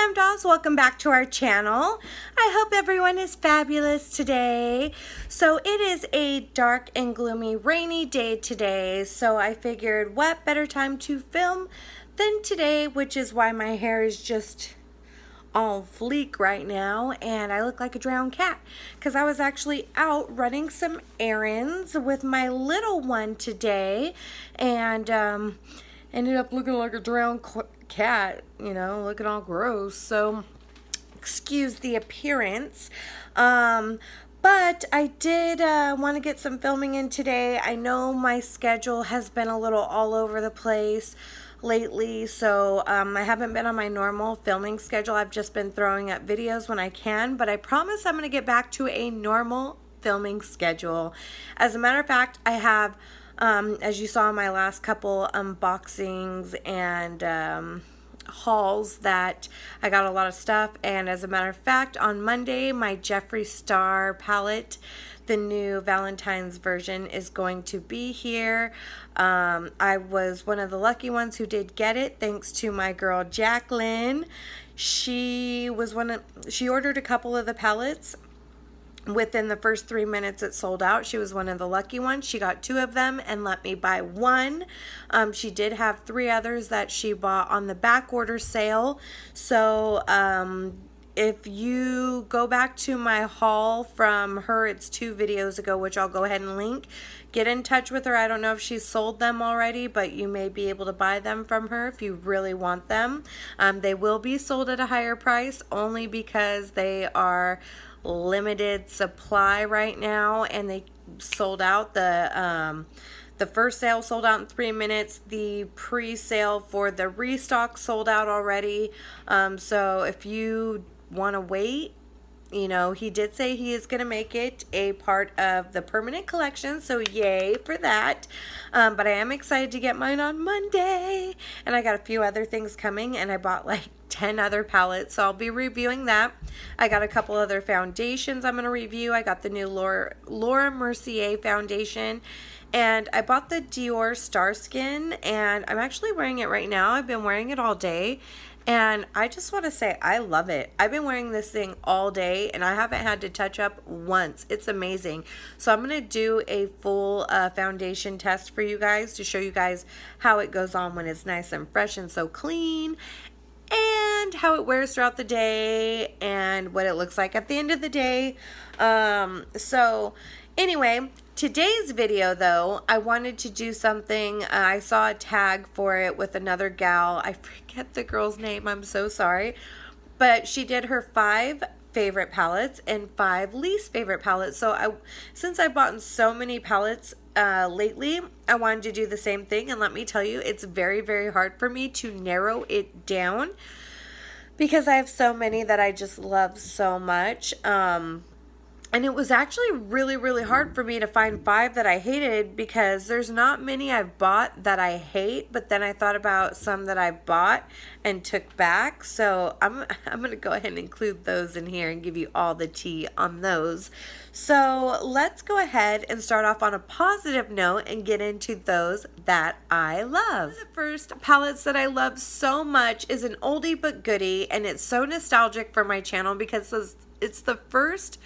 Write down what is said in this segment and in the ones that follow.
fam dolls, welcome back to our channel. I hope everyone is fabulous today. So it is a dark and gloomy rainy day today, so I figured what better time to film than today, which is why my hair is just all fleek right now and I look like a drowned cat because I was actually out running some errands with my little one today and ended up looking like a drowned cat, you know, looking all gross. So excuse the appearance. But I did want to get some filming in today. I know my schedule has been a little all over the place lately, so I haven't been on my normal filming schedule. I've just been throwing up videos when I can, but I promise I'm going to get back to a normal filming schedule. As a matter of fact, I have, as you saw in my last couple unboxings and hauls, that I got a lot of stuff, and as a matter of fact, on Monday, my Jeffree Star palette, the new Valentine's version, is going to be here. I was one of the lucky ones who did get it, thanks to my girl Jacqueline. She ordered a couple of the palettes. Within the first 3 minutes it sold out. She was one of the lucky ones. She got 2 of them and let me buy 1. She did have 3 others that she bought on the back order sale. So if you go back to my haul from her, it's 2 videos ago, which I'll go ahead and link. Get in touch with her. I don't know if she's sold them already, but you may be able to buy them from her if you really want them. They will be sold at a higher price only because they are limited supply right now, and they sold out. The first sale sold out in 3 minutes. The pre-sale for the restock sold out already. So if you want to wait, you know, he did say he is going to make it a part of the permanent collection, so yay for that. But I am excited to get mine on Monday, and I got a few other things coming, and I bought like 10 other palettes, so I'll be reviewing that. I got a couple other foundations I'm going to review. I got the new Laura Mercier foundation, and I bought the Dior Star Skin, and I'm actually wearing it right now. I've been wearing it all day, and I just want to say I love it. I've been wearing this thing all day, and I haven't had to touch up once. It's amazing. So I'm going to do a full foundation test for you guys to show you guys how it goes on when it's nice and fresh and so clean, and how it wears throughout the day, and what it looks like at the end of the day. So anyway, today's video though, I wanted to do something. I saw a tag for it with another gal. I forget the girl's name, I'm so sorry, but she did her 5 favorite palettes and 5 least favorite palettes. So since I've bought so many palettes lately, I wanted to do the same thing, and let me tell you, it's very, very hard for me to narrow it down because I have so many that I just love so much. And it was actually really, really hard for me to find 5 that I hated, because there's not many I've bought that I hate, but then I thought about some that I bought and took back. So I'm going to go ahead and include those in here and give you all the tea on those. So let's go ahead and start off on a positive note and get into those that I love. The first palettes that I love so much is an oldie but goodie, and it's so nostalgic for my channel because it's the first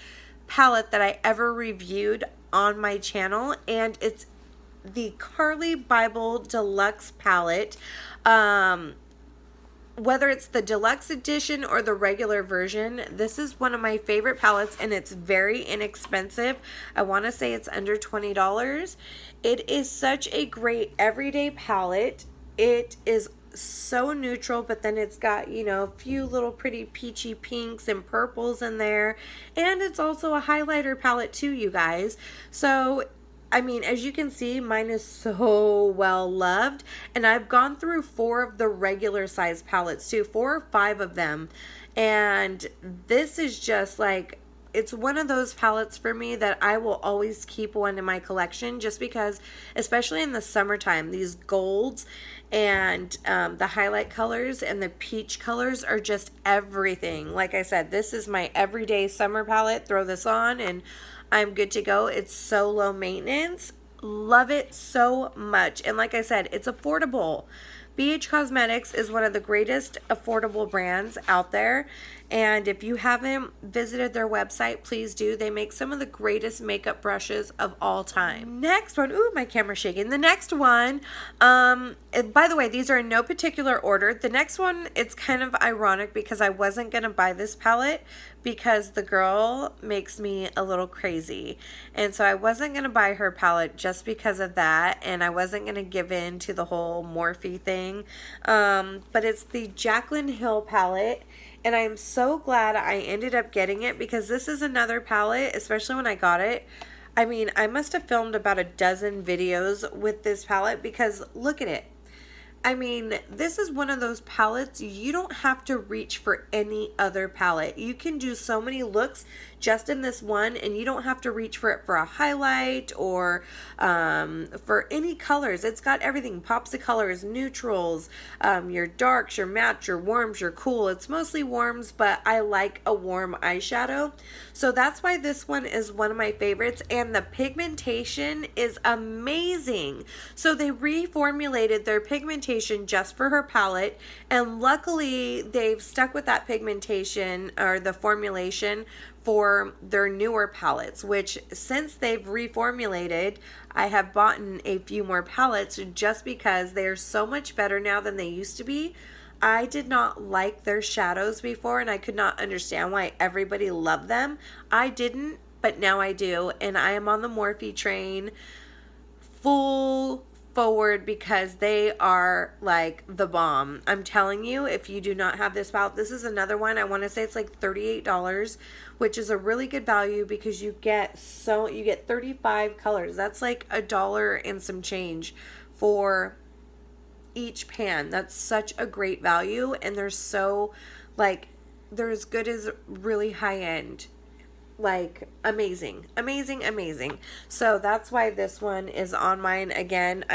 palette that I ever reviewed on my channel, and it's the Carly Bible Deluxe palette. Whether it's the deluxe edition or the regular version, this is one of my favorite palettes, and it's very inexpensive. I want to say it's under $20. It is such a great everyday palette. It is so neutral, but then it's got, you know, a few little pretty peachy pinks and purples in there, and it's also a highlighter palette too, you guys. So I mean, as you can see, mine is so well loved, and I've gone through 4 of the regular size palettes too, 4 or 5 of them, and this is just like, it's one of those palettes for me that I will always keep one in my collection, just because, especially in the summertime, these golds and the highlight colors and the peach colors are just everything. Like I said, this is my everyday summer palette. Throw this on and I'm good to go. It's so low maintenance. Love it so much. And like I said, it's affordable. BH Cosmetics is one of the greatest affordable brands out there. And if you haven't visited their website, please do. They make some of the greatest makeup brushes of all time. Next one, ooh, my camera's shaking. The next one, by the way, these are in no particular order. The next one, it's kind of ironic because I wasn't going to buy this palette because the girl makes me a little crazy. And so I wasn't going to buy her palette just because of that. And I wasn't going to give in to the whole Morphe thing. But it's the Jaclyn Hill palette. And I am so glad I ended up getting it because this is another palette, especially when I got it. I mean, I must have filmed about a dozen videos with this palette because look at it. I mean, this is one of those palettes you don't have to reach for any other palette. You can do so many looks just in this one, and you don't have to reach for it for a highlight or for any colors. It's got everything, pops of colors, neutrals, your darks, your mattes, your warms, your cool. It's mostly warms, but I like a warm eyeshadow. So that's why this one is one of my favorites, and the pigmentation is amazing. So they reformulated their pigmentation just for her palette, and luckily they've stuck with that pigmentation or the formulation for their newer palettes, which since they've reformulated, I have bought a few more palettes just because they are so much better now than they used to be. I did not like their shadows before, and I could not understand why everybody loved them. I didn't, but now I do, and I am on the Morphe train full forward because they are like the bomb. I'm telling you, if you do not have this palette, this is another one. I want to say it's like $38, which is a really good value because you get 35 colors. That's like $1 and some change for each pan. That's such a great value, and they're so like they're as good as really high end. Like amazing. So that's why this one is on mine. Again,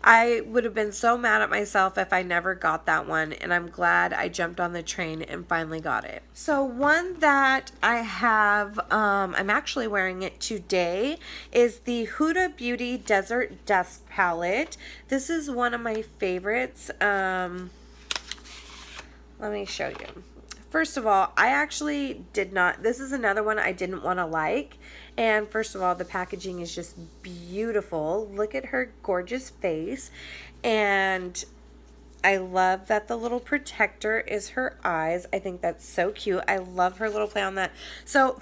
I would have been so mad at myself if I never got that one, and I'm glad I jumped on the train and finally got it. So one that I have, I'm actually wearing it today, is the Huda Beauty Desert Dusk palette. This is one of my favorites. Let me show you. First of all, I actually did not, this is another one I didn't want to like. And first of all, the packaging is just beautiful. Look at her gorgeous face. And I love that the little protector is her eyes. I think that's so cute. I love her little play on that. So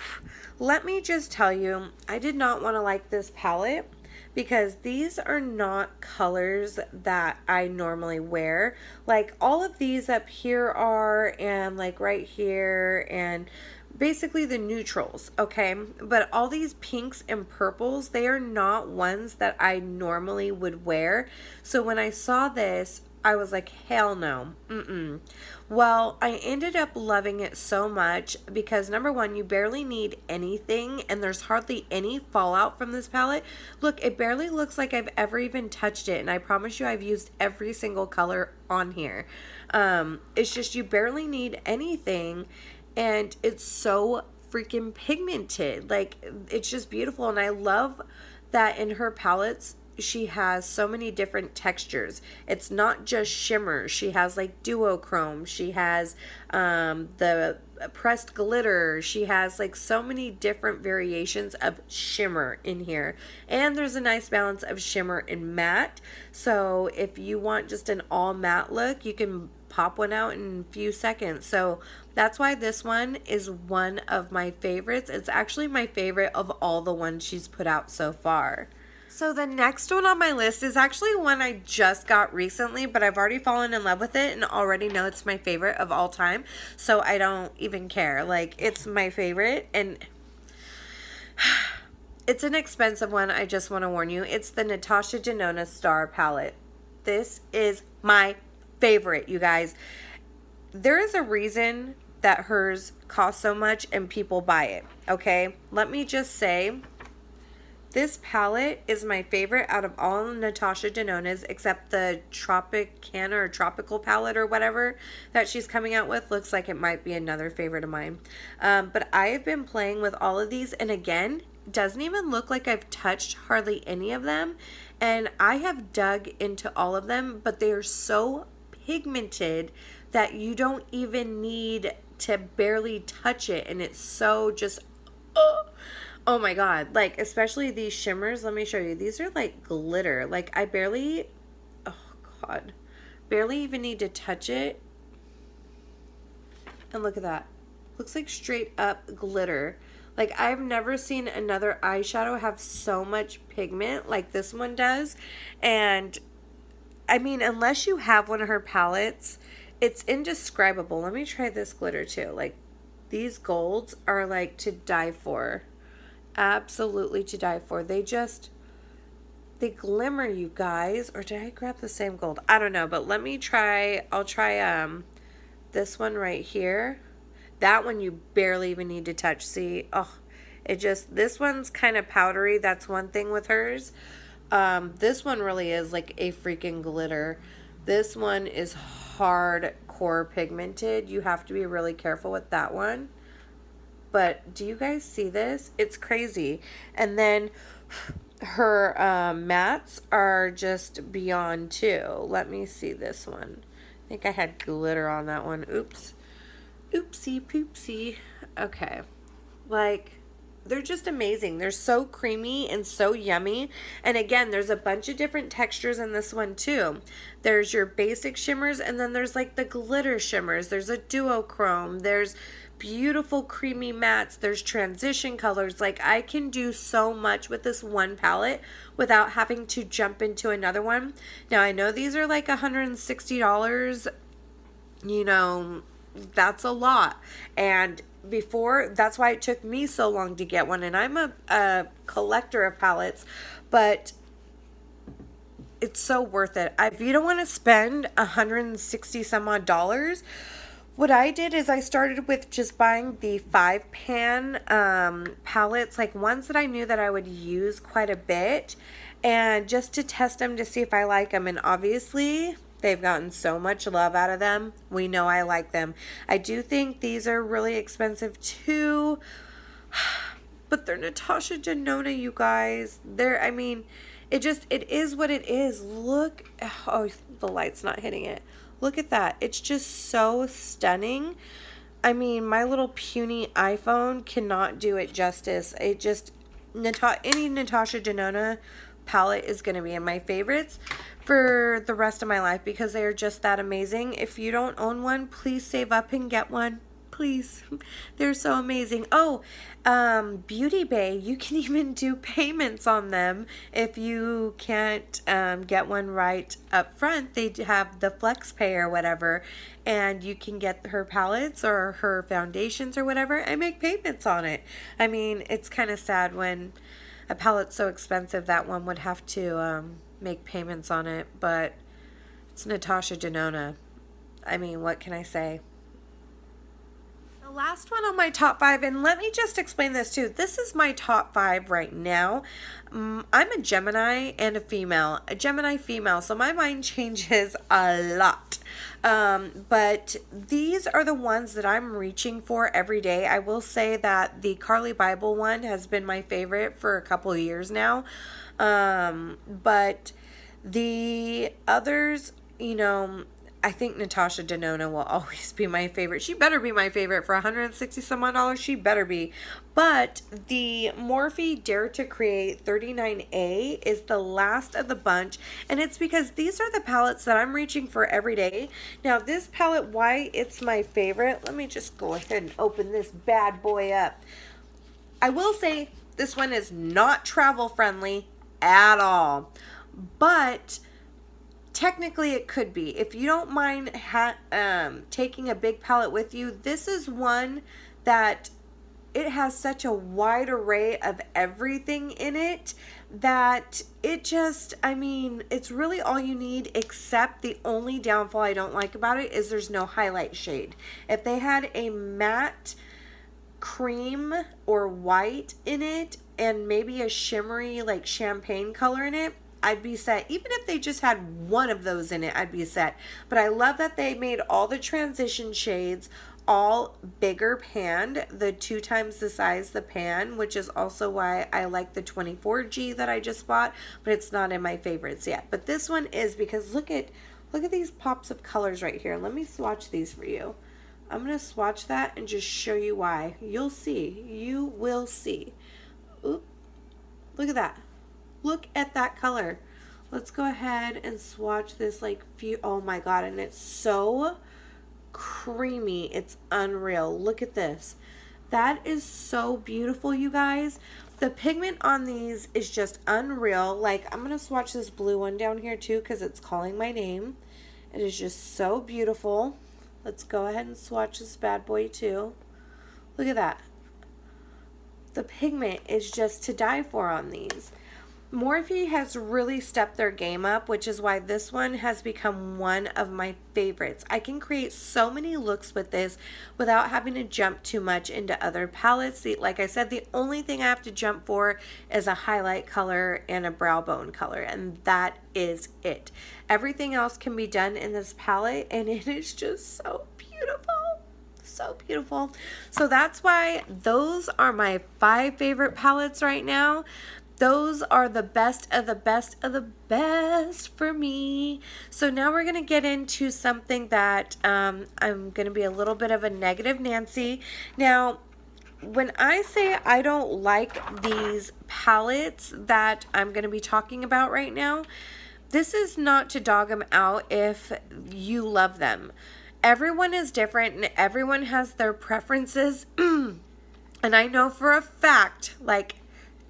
let me just tell you, I did not want to like this palette because these are not colors that I normally wear. Like all of these up here are, and like right here, and basically the neutrals, okay? But all these pinks and purples, they are not ones that I normally would wear. So when I saw this, I was like, hell no. Well, I ended up loving it so much because number one, you barely need anything, and there's hardly any fallout from this palette. Look, it barely looks like I've ever even touched it, and I promise you I've used every single color on here. It's just you barely need anything, and it's so freaking pigmented. Like, it's just beautiful, and I love that in her palettes she has so many different textures. It's not just shimmer. She has like duochrome. She has the pressed glitter. She has like so many different variations of shimmer in here. And there's a nice balance of shimmer and matte. So if you want just an all matte look, you can pop one out in a few seconds. So that's why this one is one of my favorites. It's actually my favorite of all the ones she's put out so far. So the next one on my list is actually one I just got recently, but I've already fallen in love with it and already know it's my favorite of all time. So I don't even care. Like, it's my favorite, and it's an expensive one. I just want to warn you. It's the Natasha Denona Star palette. This is my favorite, you guys. There is a reason that hers costs so much and people buy it, okay? Let me just say, this palette is my favorite out of all Natasha Denona's except the Tropicana or Tropical palette or whatever that she's coming out with. Looks like it might be another favorite of mine. But I have been playing with all of these, and again, doesn't even look like I've touched hardly any of them, And I have dug into all of them, but they are so pigmented that you don't even need to barely touch it, and it's so just oh my god. Like, especially these shimmers, let me show you. These are like glitter. Like, I barely, oh god, barely even need to touch it. And look at that. Looks like straight up glitter. Like, I've never seen another eyeshadow have so much pigment like this one does. And I mean, unless you have one of her palettes, it's indescribable. Let me try this glitter too. Like, these golds are like to die for. Absolutely to die for. They glimmer, you guys. Or did I grab the same gold? I don't know, but let me try. I'll try this one right here. That one you barely even need to touch. See, oh, this one's kind of powdery. That's one thing with hers. This one really is like a freaking glitter. This one is hardcore pigmented. You have to be really careful with that one. But do you guys see this? It's crazy. And then her mattes are just beyond too. Let me see this one. I think I had glitter on that one. Oops. Oopsie poopsie. Okay. Like, they're just amazing. They're so creamy and so yummy. And again, there's a bunch of different textures in this one too. There's your basic shimmers, and then there's like the glitter shimmers. There's a duochrome. There's beautiful creamy mattes. There's transition colors. Like, I can do so much with this one palette without having to jump into another one. Now, I know these are like $160. You know, that's a lot. And before, that's why it took me so long to get one. And I'm a collector of palettes, but it's so worth it. If you don't want to spend $160 some odd dollars, what I did is I started with just buying the 5-pan palettes, like ones that I knew that I would use quite a bit, and just to test them to see if I like them. And obviously, they've gotten so much love out of them. We know I like them. I do think these are really expensive too, but they're Natasha Denona, you guys. I mean, it is what it is. Look, oh, the light's not hitting it. Look at that. It's just so stunning. I mean, my little puny iPhone cannot do it justice. Any Natasha Denona palette is going to be in my favorites for the rest of my life because they are just that amazing. If you don't own one, please save up and get one. Please. They're so amazing. Oh, Beauty Bay, you can even do payments on them if you can't get one right up front. They have the Flex Pay or whatever, and you can get her palettes or her foundations or whatever and make payments on it. I mean, it's kind of sad when a palette's so expensive that one would have to make payments on it, but it's Natasha Denona. I mean, what can I say? The last one on my top 5, and let me just explain this too. This is my top 5 right now. I'm a Gemini and a Gemini female, so my mind changes a lot. But these are the ones that I'm reaching for every day. I will say that the Carly Bible one has been my favorite for a couple of years now. But the others, you know, I think Natasha Denona will always be my favorite. She better be my favorite for $160 some odd dollars. She better be. But the Morphe Dare to Create 39A is the last of the bunch. And it's because these are the palettes that I'm reaching for every day. Now, this palette, why it's my favorite, let me just go ahead and open this bad boy up. I will say this one is not travel friendly at all. But technically it could be. If you don't mind taking a big palette with you, this is one that it has such a wide array of everything in it that it just, I mean, it's really all you need, except the only downfall I don't like about it is there's no highlight shade. If they had a matte cream or white in it and maybe a shimmery like champagne color in it, I'd be set. Even if they just had one of those in it, I'd be set. But I love that they made all the transition shades, all bigger pan, the 2 times the size the pan, which is also why I like the 24G that I just bought, but it's not in my favorites yet. But this one is, because look at these pops of colors right here. Let me swatch these for you. I'm going to swatch that and just show you why. You'll see. You will see. Oop. Look at that. Look at that color. Let's go ahead and swatch this like few. Oh my God. And it's so creamy. It's unreal. Look at this. That is so beautiful, you guys. The pigment on these is just unreal. Like, I'm going to swatch this blue one down here too because it's calling my name. It is just so beautiful. Let's go ahead and swatch this bad boy too. Look at that. The pigment is just to die for on these. Morphe has really stepped their game up, which is why this one has become one of my favorites. I can create so many looks with this without having to jump too much into other palettes. Like I said, the only thing I have to jump for is a highlight color and a brow bone color, and that is it. Everything else can be done in this palette, and it is just so beautiful. So beautiful. So that's why those are my 5 favorite palettes right now. Those are the best of the best of the best for me. So now we're going to get into something that I'm going to be a little bit of a negative Nancy. Now, when I say I don't like these palettes that I'm going to be talking about right now, this is not to dog them out if you love them. Everyone is different and everyone has their preferences. And I know for a fact, like,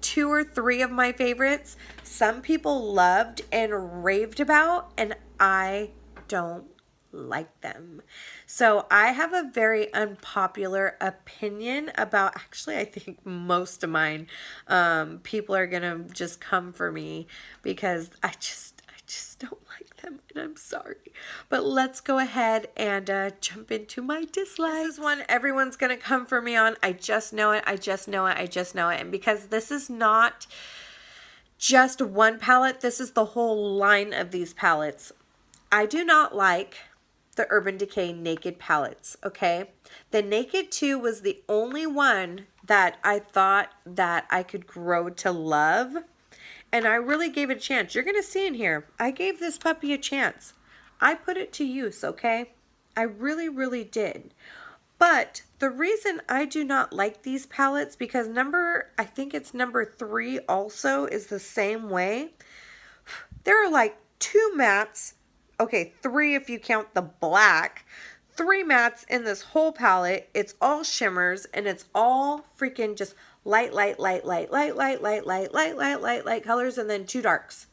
2 or 3 of my favorites, some people loved and raved about, and I don't like them. So I have a very unpopular opinion about, actually I think most of mine, people are gonna just come for me because I just don't like them, and I'm sorry. But let's go ahead and jump into my dislikes. This is one everyone's gonna come for me on. I just know it. I just know it. I just know it. And because this is not just one palette, this is the whole line of these palettes. I do not like the Urban Decay Naked palettes, okay? The Naked 2 was the only one that I thought that I could grow to love. And I really gave it a chance. You're going to see in here, I gave this puppy a chance. I put it to use, okay? I really, really did. But the reason I do not like these palettes, because I think it's number 3 also is the same way. There are like 2 mattes, okay, 3 if you count the black, 3 mattes in this whole palette. It's all shimmers, and it's all freaking just light colors, and then 2 darks.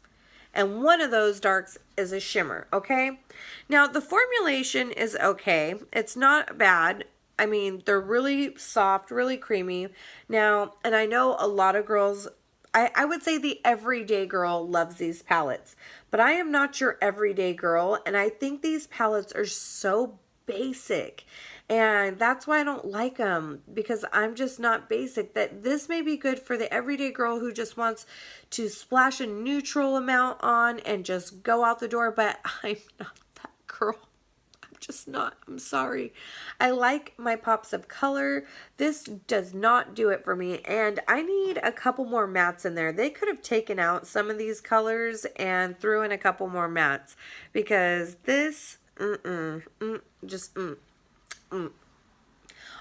And one of those darks is a shimmer, okay? Now, the formulation is okay. It's not bad. I mean, they're really soft, really creamy. Now, and I know a lot of girls, I would say the everyday girl loves these palettes. But I am not your everyday girl, and I think these palettes are so basic. And that's why I don't like them, because I'm just not basic. That this may be good for the everyday girl who just wants to splash a neutral amount on and just go out the door, but I'm not that girl. I'm just not. I'm sorry. I like my pops of color. This does not do it for me, and I need a couple more mattes in there. They could have taken out some of these colors and threw in a couple more mattes, because this,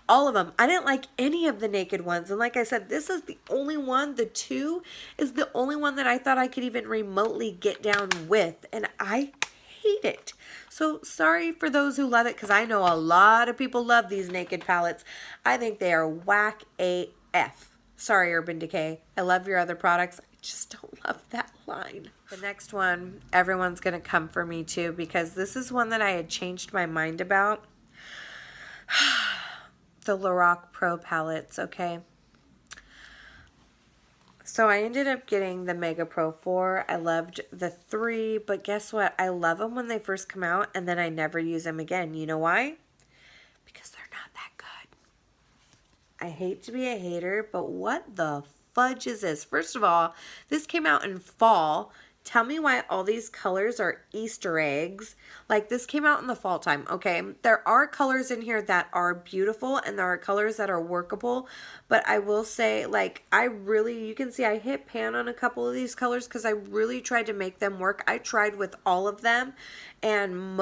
all of them. I didn't like any of the Naked ones. And like I said, this is the only one, the 2 is the only one that I thought I could even remotely get down with. And I hate it. So sorry for those who love it, because I know a lot of people love these Naked palettes. I think they are whack AF. Sorry, Urban Decay. I love your other products. I just don't love that line. The next one, everyone's going to come for me too, because this is one that I had changed my mind about. The Lorac Pro palettes, okay? So I ended up getting the Mega Pro 4. I loved the 3, but guess what? I love them when they first come out, and then I never use them again. You know why? Because they're not that good. I hate to be a hater, but what the fudge is this? First of all, this came out in fall. tell me why all these colors are Easter eggs. Like, this came out in the fall time, okay? There are colors in here that are beautiful and there are colors that are workable, but I will say, like, you can see I hit pan on a couple of these colors because I really tried to make them work. I tried with all of them, and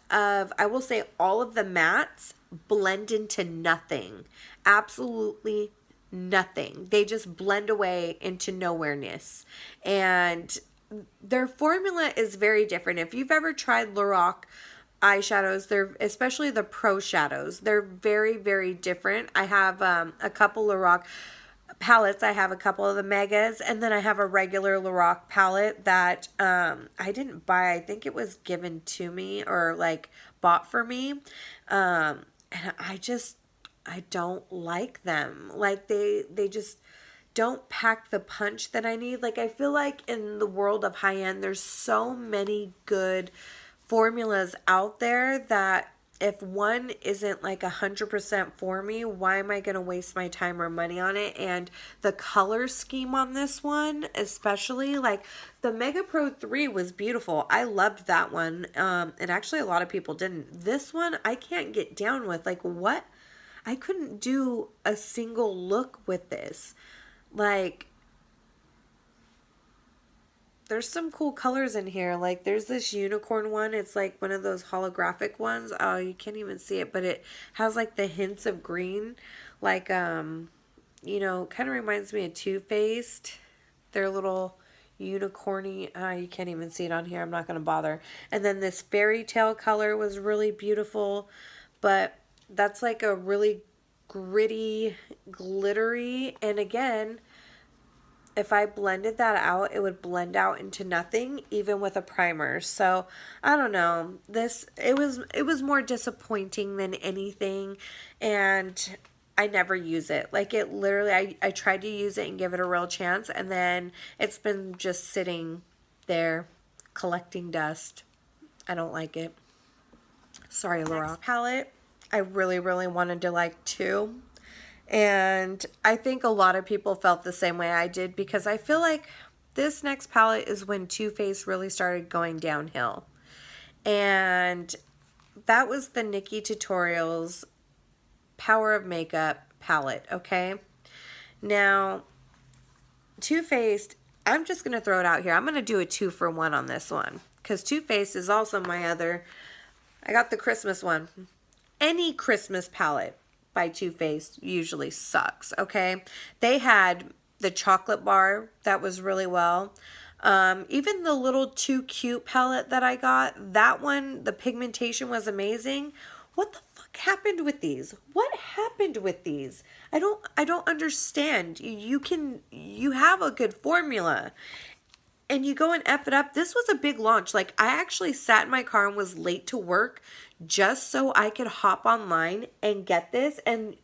I will say all of the mattes blend into nothing. Absolutely nothing. They just blend away into nowhereness. And their formula is very different. If you've ever tried Lorac eyeshadows, they're, especially the pro shadows, they're very, very different. I have a couple Lorac palettes. I have a couple of the megas, and then I have a regular Lorac palette that I didn't buy. I think it was given to me or like bought for me. And I don't like them. Like, they just don't pack the punch that I need. Like, I feel like in the world of high-end, there's so many good formulas out there that if one isn't like 100% for me, why am I going to waste my time or money on it? And the color scheme on this one, especially, like, the Mega Pro 3 was beautiful. I loved that one. And actually a lot of people didn't. This one, I can't get down with. Like, what? I couldn't do a single look with this. Like, there's some cool colors in here. Like, there's this unicorn one. It's like one of those holographic ones. Oh, you can't even see it, but it has like the hints of green. Like, you know, kind of reminds me of Too Faced. They're little unicorny. You can't even see it on here. I'm not going to bother. And then this fairy tale color was really beautiful, but that's like a really gritty, glittery, and again, if I blended that out, it would blend out into nothing, even with a primer. So I don't know. It was more disappointing than anything, and I never use it. Like, it literally, I tried to use it and give it a real chance, and then it's been just sitting there collecting dust. I don't like it. Sorry, Laura. Next palette, I really, really wanted to like too. And I think a lot of people felt the same way I did, because I feel like this next palette is when Too Faced really started going downhill. And that was the Nikki Tutorials Power of Makeup palette, okay? Now, Too Faced, I'm just going to throw it out here. I'm going to do a 2-for-1 on this one, because Too Faced is also my other. I got the Christmas one. Any Christmas palette by Too Faced usually sucks, okay? They had the chocolate bar that was really well. Even the little Too Cute palette that I got, that one, the pigmentation was amazing. What the fuck happened with these? What happened with these? I don't understand. You have a good formula, and you go and F it up. This was a big launch. Like, I actually sat in my car and was late to work just so I could hop online and get this. And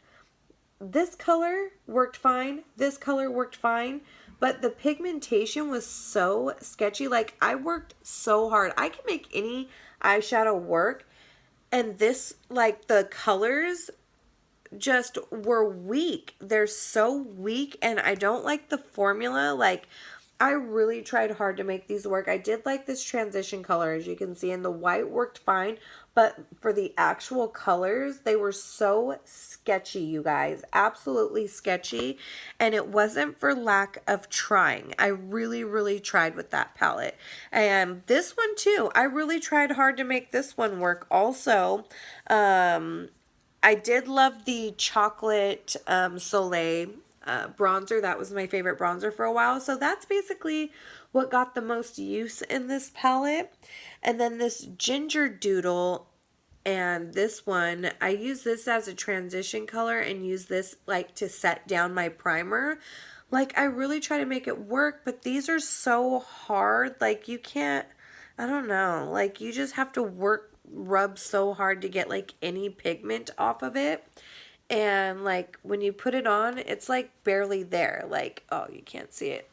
this color worked fine. This color worked fine. But the pigmentation was so sketchy. Like, I worked so hard. I can make any eyeshadow work. And this, like, the colors just were weak. They're so weak. And I don't like the formula. Like, I really tried hard to make these work. I did like this transition color, as you can see, and the white worked fine, but for the actual colors, they were so sketchy, you guys. Absolutely sketchy, and it wasn't for lack of trying. I really, really tried with that palette. And this one too, I really tried hard to make this one work also. I did love the Chocolate Soleil bronzer. That was my favorite bronzer for a while. So that's basically what got the most use in this palette. And then this Ginger Doodle and this one, I use this as a transition color and use this like to set down my primer. Like, I really try to make it work, but these are so hard. Like, you can't, I don't know, like, you just have to rub so hard to get like any pigment off of it. And like, when you put it on, it's like barely there. Like, oh, you can't see it.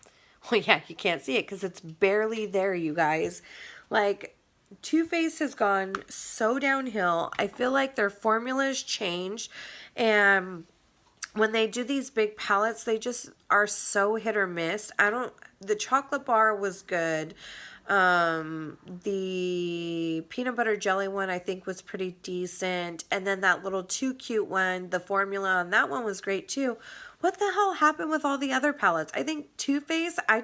Well, yeah, you can't see it because it's barely there, you guys. Like, Too Faced has gone so downhill. I feel like their formula's changed, and when they do these big palettes, they just are so hit or miss. The chocolate bar was good. The peanut butter jelly one I think was pretty decent. And then that little Too Cute one, the formula on that one was great too. What the hell happened with all the other palettes? I think Too Faced, I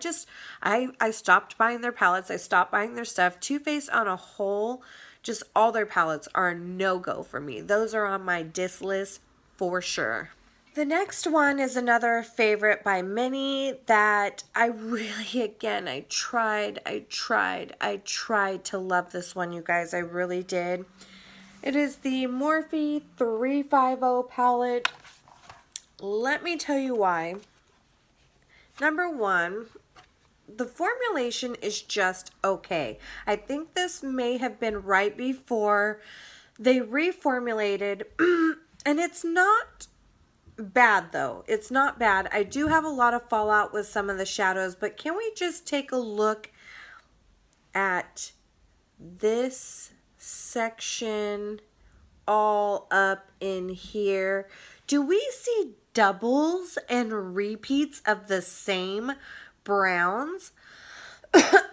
stopped buying their palettes. I stopped buying their stuff. Too Faced on a whole, just all their palettes are a no-go for me. Those are on my diss list for sure. The next one is another favorite by many that I really, again, I tried to love this one, you guys. I really did. It is the Morphe 350 palette. Let me tell you why. Number one, the formulation is just okay. I think this may have been right before they reformulated, and it's not bad though. It's not bad. I do have a lot of fallout with some of the shadows, but can we just take a look at this section all up in here? Do we see doubles and repeats of the same browns?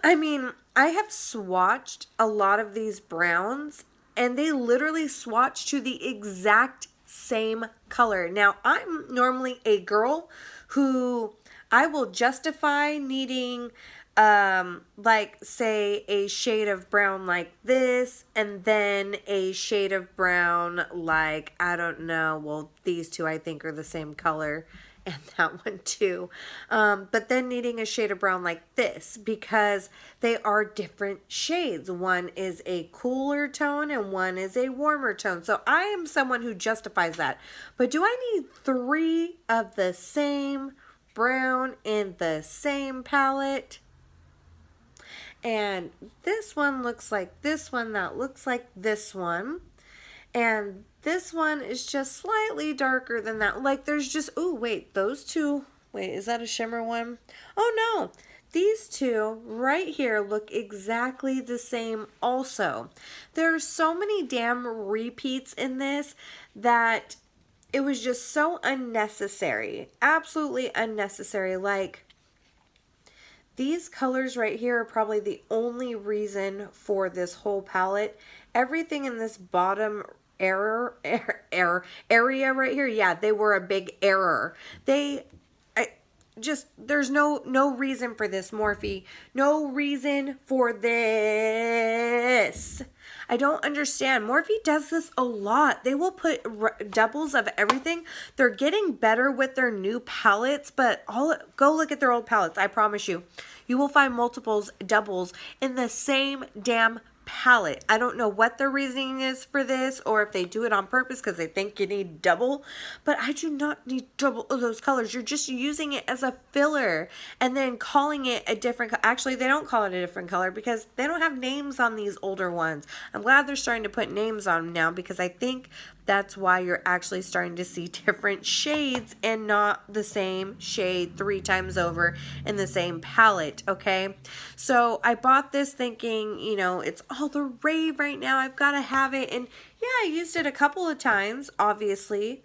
I mean, I have swatched a lot of these browns and they literally swatch to the exact same color. Now, I'm normally a girl who I will justify needing like say a shade of brown like this and then a shade of brown like, I don't know, well, these two I think are the same color and that one too, but then needing a shade of brown like this because they are different shades. One is a cooler tone and one is a warmer tone. So I am someone who justifies that. But do I need 3 of the same brown in the same palette? And this one looks like this one, that looks like this one. And this one is just slightly darker than that. Like there's just, oh wait, those two, wait, is that a shimmer one? Oh no, these two right here look exactly the same also. There are so many damn repeats in this that it was just so unnecessary. Absolutely unnecessary. Like, these colors right here are probably the only reason for this whole palette. Everything in this bottom area right here, yeah, they were a big error. There's no reason for this, Morphe. No reason for this. I don't understand. Morphe does this a lot. They will put doubles of everything. They're getting better with their new palettes, but go look at their old palettes. I promise you, you will find multiples, doubles in the same damn palette. I don't know what their reasoning is for this or if they do it on purpose because they think you need double, but I do not need double of those colors. You're just using it as a filler and then calling it a different actually they don't call it a different color because they don't have names on these older ones. I'm glad they're starting to put names on them now because I think that's why you're actually starting to see different shades and not the same shade 3 times over in the same palette, okay? So I bought this thinking, you know, it's all the rave right now. I've got to have it. And yeah, I used it a couple of times, obviously.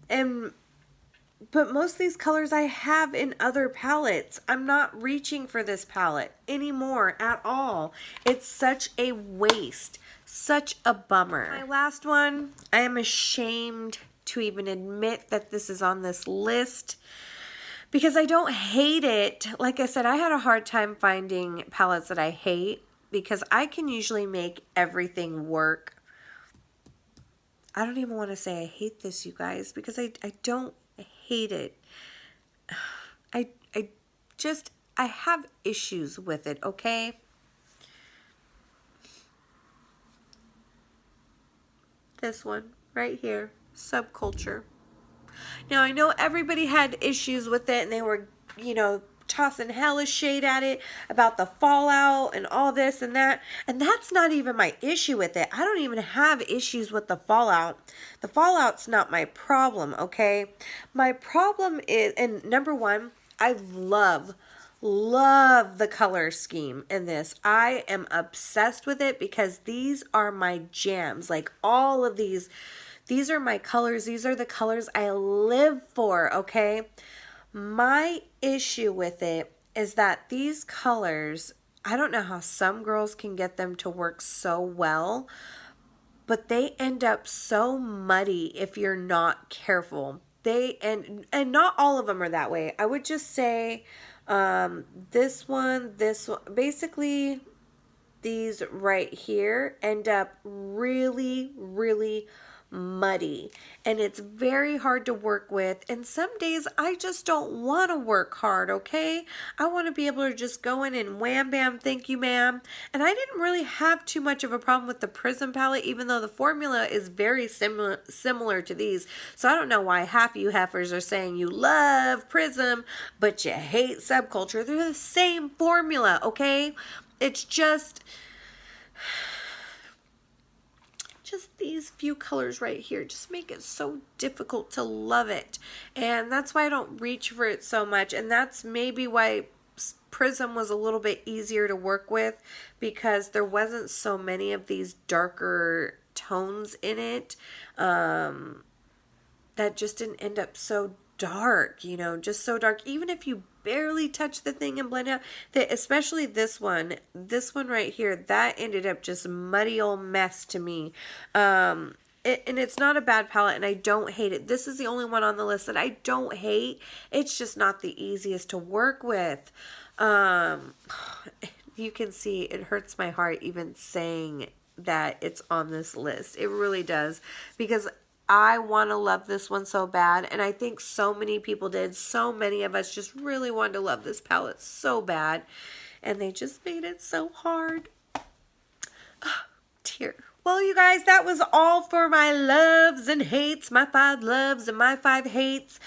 But most of these colors I have in other palettes. I'm not reaching for this palette anymore at all. It's such a waste. Such a bummer. My last one, I am ashamed to even admit that this is on this list because I don't hate it. Like I said, I had a hard time finding palettes that I hate because I can usually make everything work. I don't even want to say I hate this, you guys, because I don't hate it. I have issues with it, okay? This one right here, Subculture. Now I know everybody had issues with it and they were, you know, tossing hellish shade at it about the fallout and all this and that. And that's not even my issue with it. I don't even have issues with the fallout. The fallout's not my problem, okay? My problem is, and number one, I love the color scheme in this. I am obsessed with it because these are my jams. Like all of these are my colors. These are the colors I live for, okay? My issue with it is that these colors, I don't know how some girls can get them to work so well, but they end up so muddy if you're not careful. And not all of them are that way. I would just say this one, basically these right here end up really, really muddy, and it's very hard to work with. And some days I just don't want to work hard, okay? I want to be able to just go in and wham bam, thank you ma'am. And I didn't really have too much of a problem with the Prism palette, even though the formula is very similar to these. So I don't know why half you heifers are saying you love Prism but you hate Subculture. They're the same formula, okay? It's just these few colors right here just make it so difficult to love it. And that's why I don't reach for it so much. And that's maybe why Prism was a little bit easier to work with, because there wasn't so many of these darker tones in it that just didn't end up so dark, you know, just so dark. Even if you barely touch the thing and blend out, especially this one right here, that ended up just muddy old mess to me. And it's not a bad palette, and I don't hate it. This is the only one on the list that I don't hate. It's just not the easiest to work with. You can see it hurts my heart even saying that it's on this list. It really does, because I want to love this one so bad, and I think so many people did. So many of us just really wanted to love this palette so bad, and they just made it so hard. Oh, dear. Well, you guys, that was all for my loves and hates, my 5 loves and my 5 hates.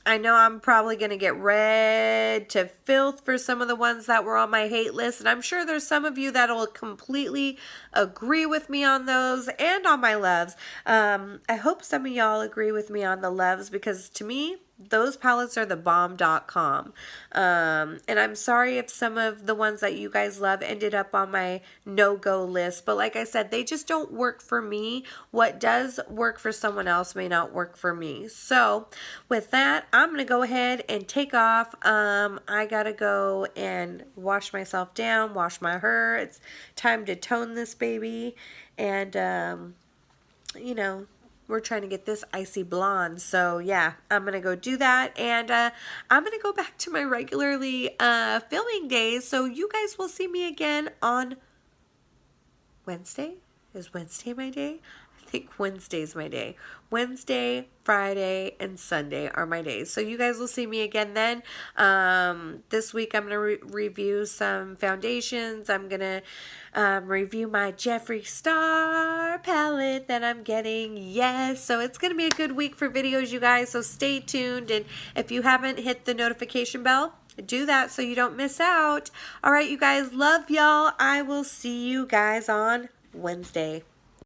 I know I'm probably going to get read to filth for some of the ones that were on my hate list. And I'm sure there's some of you that will completely agree with me on those and on my loves. I hope some of y'all agree with me on the loves, because to me, those palettes are the bomb.com. And I'm sorry if some of the ones that you guys love ended up on my no-go list. But like I said, they just don't work for me. What does work for someone else may not work for me. So with that, I'm going to go ahead and take off. I got to go and wash myself down, wash my hair. It's time to tone this baby. And, you know, we're trying to get this icy blonde. So yeah, I'm going to go do that. And I'm going to go back to my regularly filming days. So you guys will see me again on Wednesday. Is Wednesday my day? I think Wednesday's my day. Wednesday, Friday, and Sunday are my days. So you guys will see me again then. This week I'm going to review some foundations. I'm going to review my Jeffree Star palette that I'm getting. Yes, so it's going to be a good week for videos, you guys. So stay tuned. And if you haven't hit the notification bell, do that so you don't miss out. All right, you guys, love y'all. I will see you guys on Wednesday.